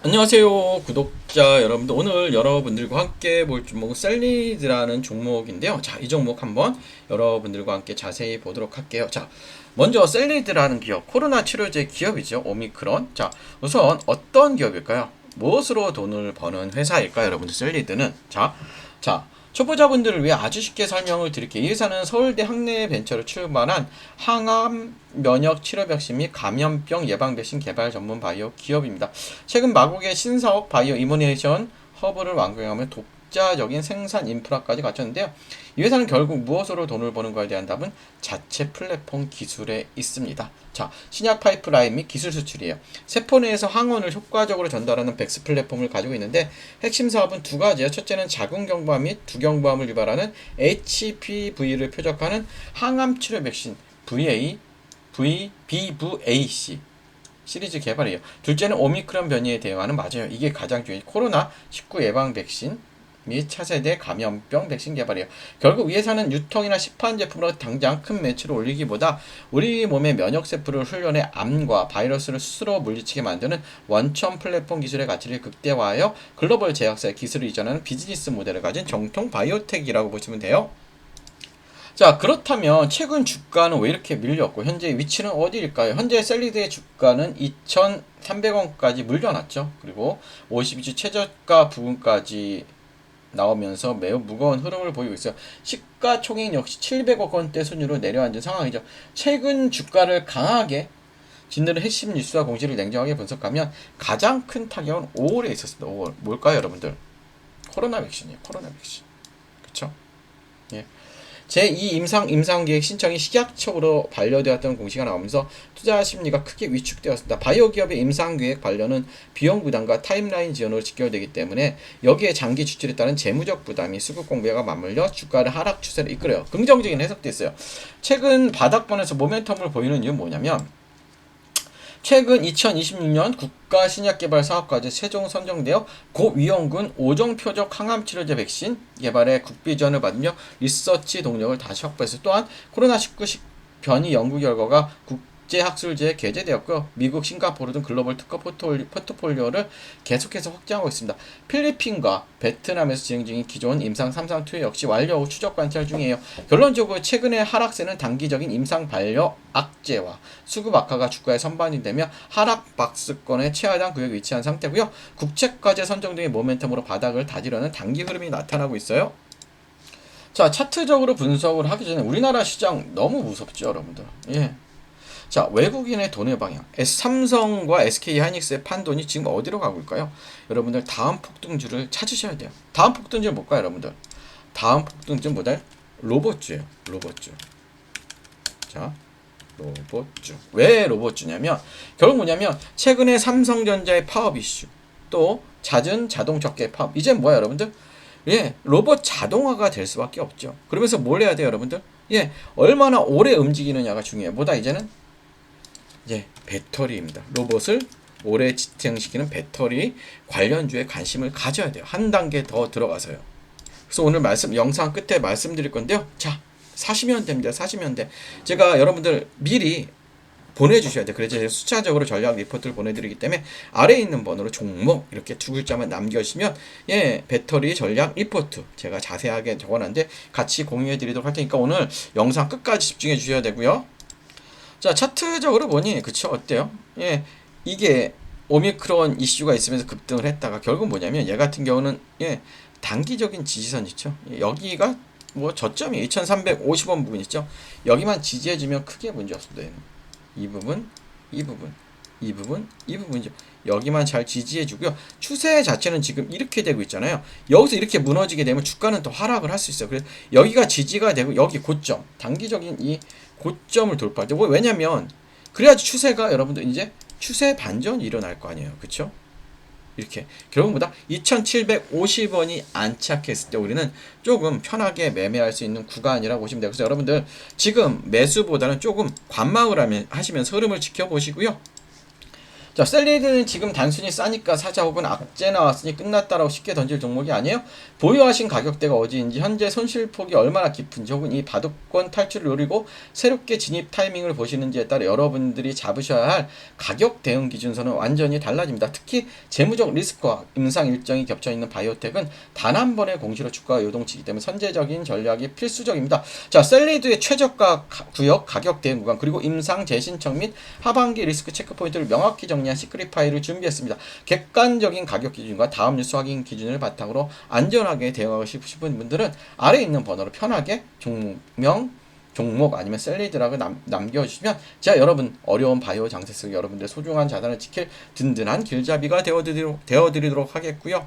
안녕하세요 구독자 여러분들, 오늘 여러분들과 함께 볼 종목은 셀리드라는 종목인데요. 자, 이 종목 한번 여러분들과 함께 자세히 보도록 할게요. 자, 먼저 셀리드라는 기업, 코로나 치료제 기업이죠. 오미크론. 자, 우선 어떤 기업일까요? 무엇으로 돈을 버는 회사일까요? 여러분들, 셀리드는 자 초보자분들을 위해 아주 쉽게 설명을 드릴게요. 이 회사는 서울대 학내 벤처로 출발한 항암 면역 치료 백신 및 감염병 예방 백신 개발 전문 바이오 기업입니다. 최근 마곡의 신사업 바이오 이모네이션 허브를 완공하며 독자적인 생산 인프라까지 갖췄는데요. 이 회사는 결국 무엇으로 돈을 버는 거에 대한 답은 자체 플랫폼 기술에 있습니다. 자, 신약 파이프라인 및 기술 수출이에요. 세포 내에서 항원을 효과적으로 전달하는 백스 플랫폼을 가지고 있는데, 핵심 사업은 두 가지예요. 첫째는 자궁경부암 및 두경부암을 유발하는 HPV를 표적하는 항암 치료 백신 BVAC 시리즈 개발이에요. 둘째는 오미크론 변이에 대응하는, 맞아요, 이게 가장 중요해요, 코로나19 예방 백신 및 차세대 감염병 백신 개발이에요. 결국 이 회사는 유통이나 시판 제품으로 당장 큰 매출을 올리기보다 우리 몸의 면역세포를 훈련해 암과 바이러스를 스스로 물리치게 만드는 원천 플랫폼 기술의 가치를 극대화하여 글로벌 제약사의 기술을 이전하는 비즈니스 모델을 가진 정통 바이오텍이라고 보시면 돼요. 자, 그렇다면 최근 주가는 왜 이렇게 밀렸고 현재 위치는 어디일까요? 현재 셀리드의 주가는 2,300원까지 물려놨죠. 그리고 52주 최저가 부근까지 나오면서 매우 무거운 흐름을 보이고 있어요. 시가총액 역시 700억 원대 순위로 내려앉은 상황이죠. 최근 주가를 강하게 짓누른 핵심 뉴스와 공시를 냉정하게 분석하면 가장 큰 타격은 5월에 있었습니다. 5월 뭘까요, 여러분들? 코로나 백신이에요. 코로나 백신. 그쵸? 예. 제2 임상계획 신청이 식약처로 반려되었던 공시가 나오면서 투자 심리가 크게 위축되었습니다. 바이오 기업의 임상계획 반려는 비용 부담과 타임라인 지연으로 직결되기 때문에 여기에 장기 지출에 따른 재무적 부담이 수급 공백과 맞물려 주가를 하락 추세를 이끌어요. 긍정적인 해석도 있어요. 최근 바닥권에서 모멘텀을 보이는 이유는 뭐냐면, 최근 2026년 국가신약개발 사업과제 최종 선정되어 고위험군 5종 표적 항암치료제 백신 개발에 국비 지원을 받으며 리서치 동력을 다시 확보했어요. 또한 코로나19 변이 연구 결과가 국제학술지에 게재되었고요. 미국, 싱가포르 등 글로벌 특허 포트폴리오를 계속해서 확장하고 있습니다. 필리핀과 베트남에서 진행 중인 기존 임상 3상 투여 역시 완료 후 추적 관찰 중이에요. 결론적으로 최근의 하락세는 단기적인 임상 반려 악재와 수급 악화가 주가에 선반이 되며 하락 박스권의 최하단 구역에 위치한 상태고요. 국책과제 선정 등의 모멘텀으로 바닥을 다지려는 단기 흐름이 나타나고 있어요. 자, 차트적으로 분석을 하기 전에 우리나라 시장 너무 무섭죠, 여러분들. 예. 자, 외국인의 돈의 방향. 삼성과 SK 하이닉스의 판돈이 지금 어디로 가고 있을까요? 여러분들, 다음 폭등주를 찾으셔야 돼요. 다음 폭등주는 뭘까요, 여러분들? 다음 폭등주는 뭐다? 로봇주예요. 로봇주. 자, 로봇주. 왜 로봇주냐면, 결국 뭐냐면 최근에 삼성전자의 파업 이슈, 또 잦은 자동적계 파업. 이제 뭐야, 여러분들? 예, 로봇 자동화가 될 수밖에 없죠. 그러면서 뭘 해야 돼요, 여러분들? 예, 얼마나 오래 움직이느냐가 중요해요. 뭐다 이제는? 예, 배터리입니다. 로봇을 오래 지탱시키는 배터리 관련주에 관심을 가져야 돼요. 한 단계 더 들어가서요. 그래서 오늘 영상 끝에 말씀드릴 건데요. 자, 사시면 됩니다. 사시면 돼. 제가 여러분들 미리 보내주셔야 돼요. 그래서 제가 수차적으로 전략 리포트를 보내드리기 때문에 아래에 있는 번호로 종목 이렇게 두 글자만 남겨주시면, 예, 배터리 전략 리포트 제가 자세하게 적어놨는데 같이 공유해 드리도록 할 테니까 오늘 영상 끝까지 집중해 주셔야 되고요. 자, 차트적으로 보니 그쵸, 어때요? 예, 이게 오미크론 이슈가 있으면서 급등을 했다가 결국 뭐냐면 얘 같은 경우는, 예, 단기적인 지지선 있죠. 예, 여기가 뭐 저점이 2350원 부분 있죠. 여기만 지지해주면 크게 문제 없습니다. 얘는. 이 부분, 이 부분, 이 부분, 이 부분이죠. 여기만 잘 지지해주고요. 추세 자체는 지금 이렇게 되고 있잖아요. 여기서 이렇게 무너지게 되면 주가는 더 하락을 할 수 있어요. 그래서 여기가 지지가 되고 여기 고점, 단기적인 이 고점을 돌파할 때, 왜냐면 그래야지 추세가, 여러분들, 이제 추세 반전이 일어날 거 아니에요. 그쵸? 이렇게 결국보다 2750원이 안착했을 때 우리는 조금 편하게 매매할 수 있는 구간이라고 보시면 돼요. 그래서 여러분들 지금 매수보다는 조금 관망을 하시면서 흐름을 지켜보시고요. 자, 셀리드는 지금 단순히 싸니까 사자 혹은 악재 나왔으니 끝났다라고 쉽게 던질 종목이 아니에요. 보유하신 가격대가 어디인지, 현재 손실폭이 얼마나 깊은지, 혹은 이 바둑권 탈출을 노리고 새롭게 진입 타이밍을 보시는지에 따라 여러분들이 잡으셔야 할 가격 대응 기준선은 완전히 달라집니다. 특히 재무적 리스크와 임상 일정이 겹쳐있는 바이오텍은 단 한 번의 공시로 주가가 요동치기 때문에 선제적인 전략이 필수적입니다. 자, 셀리드의 최저가 구역, 가격 대응 구간, 그리고 임상 재신청 및 하반기 리스크 체크 포인트를 명확히 정리한 시크릿 파일을 준비했습니다. 객관적인 가격 기준과 다음 뉴스 확인 기준을 바탕으로 안전하게 대응하고 싶으신 분들은 아래에 있는 번호로 편하게 종명, 종목 아니면 셀리드라고 남겨주시면 제가 여러분 어려운 바이오 장세 속 여러분들의 소중한 자산을 지킬 든든한 길잡이가 되어드리도록 하겠고요.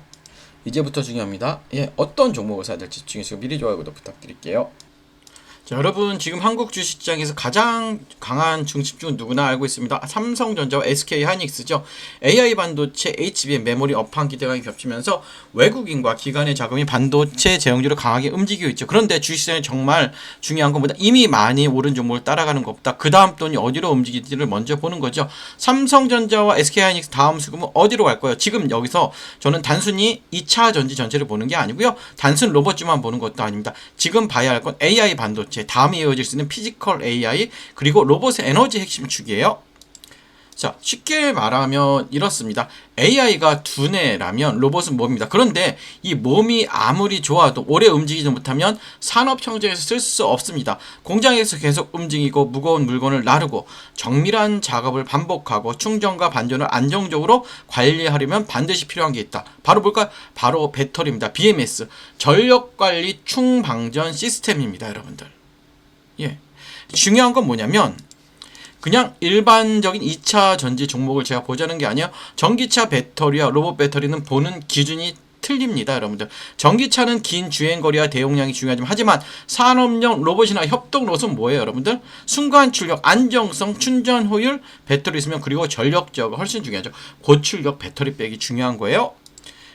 이제부터 중요합니다. 예, 어떤 종목을 사야 될지 집중해서 미리 좋아요, 구독 부탁드릴게요. 자, 여러분 지금 한국 주식시장에서 가장 강한 중심주는 누구나 알고 있습니다. 삼성전자와 SK하이닉스죠. AI 반도체, HBM, 메모리 업황 기대감이 겹치면서 외국인과 기관의 자금이 반도체 제형주를 강하게 움직이고 있죠. 그런데 주식시장에 정말 중요한 것보다 이미 많이 오른 종목을 따라가는 것보다 그 다음 돈이 어디로 움직일지를 먼저 보는 거죠. 삼성전자와 SK하이닉스 다음 수급은 어디로 갈 거예요? 지금 여기서 저는 단순히 2차 전지 전체를 보는 게 아니고요. 단순 로봇주만 보는 것도 아닙니다. 지금 봐야 할 건 AI 반도체, 다음에 이어질 수 있는 피지컬 AI, 그리고 로봇의 에너지 핵심 축이에요. 자, 쉽게 말하면 이렇습니다. AI가 두뇌라면 로봇은 몸입니다. 그런데 이 몸이 아무리 좋아도 오래 움직이지 못하면 산업 현장에서 쓸 수 없습니다. 공장에서 계속 움직이고 무거운 물건을 나르고 정밀한 작업을 반복하고 충전과 반전을 안정적으로 관리하려면 반드시 필요한 게 있다. 바로 뭘까요? 바로 배터리입니다. BMS, 전력관리 충방전 시스템입니다, 여러분들. 예. 중요한 건 뭐냐면 그냥 일반적인 2차 전지 종목을 제가 보자는 게 아니에요. 전기차 배터리와 로봇 배터리는 보는 기준이 틀립니다, 여러분들. 전기차는 긴 주행거리와 대용량이 중요하지만 하지만 산업용 로봇이나 협동 로봇은 뭐예요, 여러분들? 순간 출력, 안정성, 충전 효율, 배터리 있으면 그리고 전력 제어가 훨씬 중요하죠. 고출력 배터리 백이 중요한 거예요.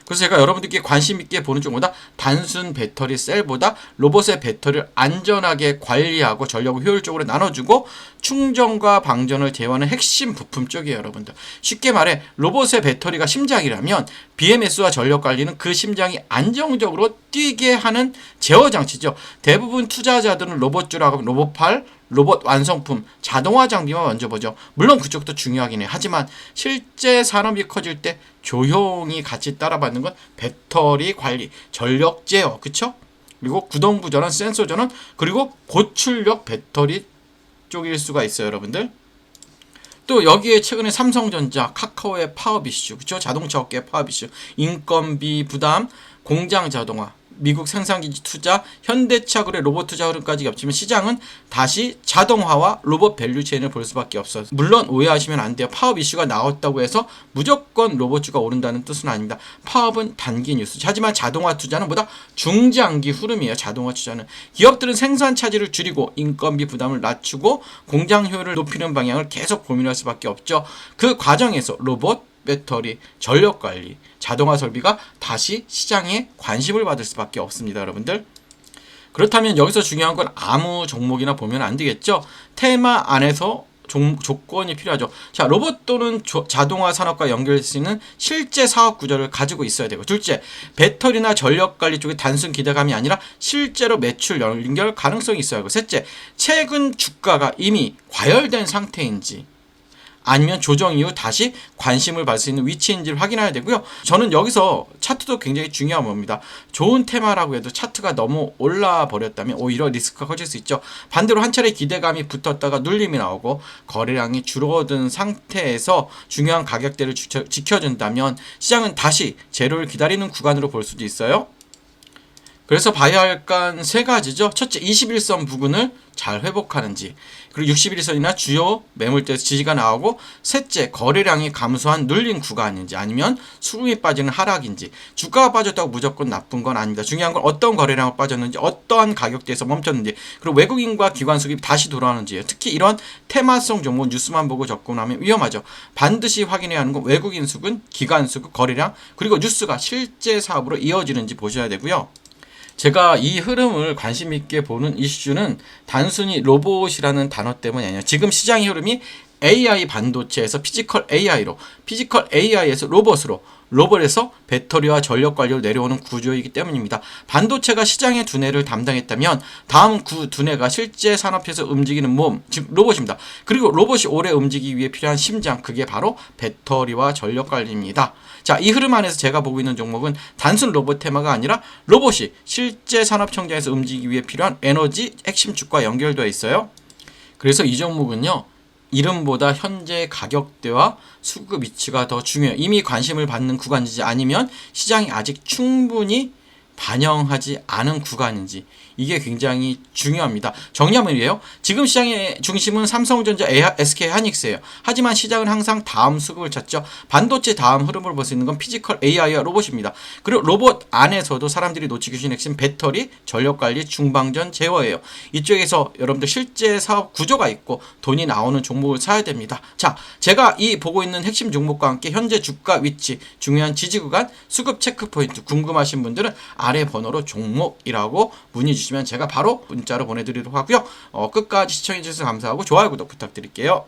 그래서 제가 여러분들께 관심 있게 보는 쪽보다 단순 배터리 셀보다 로봇의 배터리를 안전하게 관리하고 전력을 효율적으로 나눠주고 충전과 방전을 제어하는 핵심 부품 쪽이에요, 여러분들. 쉽게 말해 로봇의 배터리가 심장이라면 BMS와 전력 관리는 그 심장이 안정적으로 뛰게 하는 제어 장치죠. 대부분 투자자들은 로봇주라고 하면 로봇팔, 로봇 완성품, 자동화 장비만 먼저 보죠. 물론 그쪽도 중요하긴 해요. 하지만 실제 산업이 커질 때 조용히 같이 따라받는 건 배터리 관리, 전력 제어, 그쵸? 그리고 구동부 전원, 센서 전원, 그리고 고출력 배터리 쪽일 수가 있어요, 여러분들. 또 여기에 최근에 삼성전자, 카카오의 파업 이슈, 그쵸? 자동차 업계의 파업 이슈, 인건비 부담, 공장 자동화, 미국 생산기지 투자, 현대차 그래 로봇 투자 흐름까지 겹치면 시장은 다시 자동화와 로봇 밸류체인을 볼 수밖에 없어요. 물론 오해하시면 안 돼요. 파업 이슈가 나왔다고 해서 무조건 로봇주가 오른다는 뜻은 아닙니다. 파업은 단기 뉴스. 하지만 자동화 투자는 보다 중장기 흐름이에요. 자동화 투자는. 기업들은 생산 차질을 줄이고 인건비 부담을 낮추고 공장 효율을 높이는 방향을 계속 고민할 수밖에 없죠. 그 과정에서 로봇, 배터리, 전력관리, 자동화 설비가 다시 시장에 관심을 받을 수밖에 없습니다, 여러분들. 그렇다면 여기서 중요한 건 아무 종목이나 보면 안 되겠죠. 테마 안에서 조건이 필요하죠. 자, 로봇 또는 자동화 산업과 연결될 수 있는 실제 사업 구조를 가지고 있어야 되고, 둘째, 배터리나 전력 관리 쪽에 단순 기대감이 아니라 실제로 매출 연결 가능성이 있어야 하고, 셋째, 최근 주가가 이미 과열된 상태인지 아니면 조정 이후 다시 관심을 받을 수 있는 위치인지를 확인해야 되고요. 저는 여기서 차트도 굉장히 중요한 겁니다. 좋은 테마라고 해도 차트가 너무 올라 버렸다면 오히려 리스크가 커질 수 있죠. 반대로 한 차례 기대감이 붙었다가 눌림이 나오고 거래량이 줄어든 상태에서 중요한 가격대를 지켜준다면 시장은 다시 제로를 기다리는 구간으로 볼 수도 있어요. 그래서 봐야 할 건 세 가지죠. 첫째, 21선 부근을 잘 회복하는지, 그리고 61선이나 주요 매물대에서 지지가 나오고, 셋째, 거래량이 감소한 눌린 구간인지 아니면 수급이 빠지는 하락인지. 주가가 빠졌다고 무조건 나쁜 건 아닙니다. 중요한 건 어떤 거래량이 빠졌는지, 어떠한 가격대에서 멈췄는지, 그리고 외국인과 기관 수급이 다시 돌아오는지예요. 특히 이런 테마성 종목 뉴스만 보고 접근하면 위험하죠. 반드시 확인해야 하는 건 외국인 수급, 기관 수급, 거래량, 그리고 뉴스가 실제 사업으로 이어지는지 보셔야 되고요. 제가 이 흐름을 관심 있게 보는 이슈는 단순히 로봇이라는 단어 때문이 아니에요. 지금 시장의 흐름이 AI 반도체에서 피지컬 AI로, 피지컬 AI에서 로봇으로, 로봇에서 배터리와 전력 관리로 내려오는 구조이기 때문입니다. 반도체가 시장의 두뇌를 담당했다면 다음 두뇌가 실제 산업에서 움직이는 몸, 즉 로봇입니다. 그리고 로봇이 오래 움직이기 위해 필요한 심장, 그게 바로 배터리와 전력 관리입니다. 자, 이 흐름 안에서 제가 보고 있는 종목은 단순 로봇 테마가 아니라 로봇이 실제 산업 현장에서 움직이기 위해 필요한 에너지 핵심 축과 연결되어 있어요. 그래서 이 종목은요, 이름보다 현재 가격대와 수급 위치가 더 중요해요. 이미 관심을 받는 구간인지 아니면 시장이 아직 충분히 반영하지 않은 구간인지, 이게 굉장히 중요합니다. 정리하면 이래요. 지금 시장의 중심은 삼성전자, SK하이닉스예요. 하지만 시장은 항상 다음 수급을 찾죠. 반도체 다음 흐름을 볼 수 있는 건 피지컬 AI와 로봇입니다. 그리고 로봇 안에서도 사람들이 놓치기 쉬운 핵심 배터리, 전력관리, 중방전, 제어예요. 이쪽에서 여러분들 실제 사업 구조가 있고 돈이 나오는 종목을 사야 됩니다. 자, 제가 이 보고 있는 핵심 종목과 함께 현재 주가 위치, 중요한 지지 구간, 수급 체크 포인트 궁금하신 분들은 아래 번호로 종목이라고 문의 주시면 제가 바로 문자로 보내드리도록 하고요. 끝까지 시청해주셔서 감사하고 좋아요, 구독 부탁드릴게요.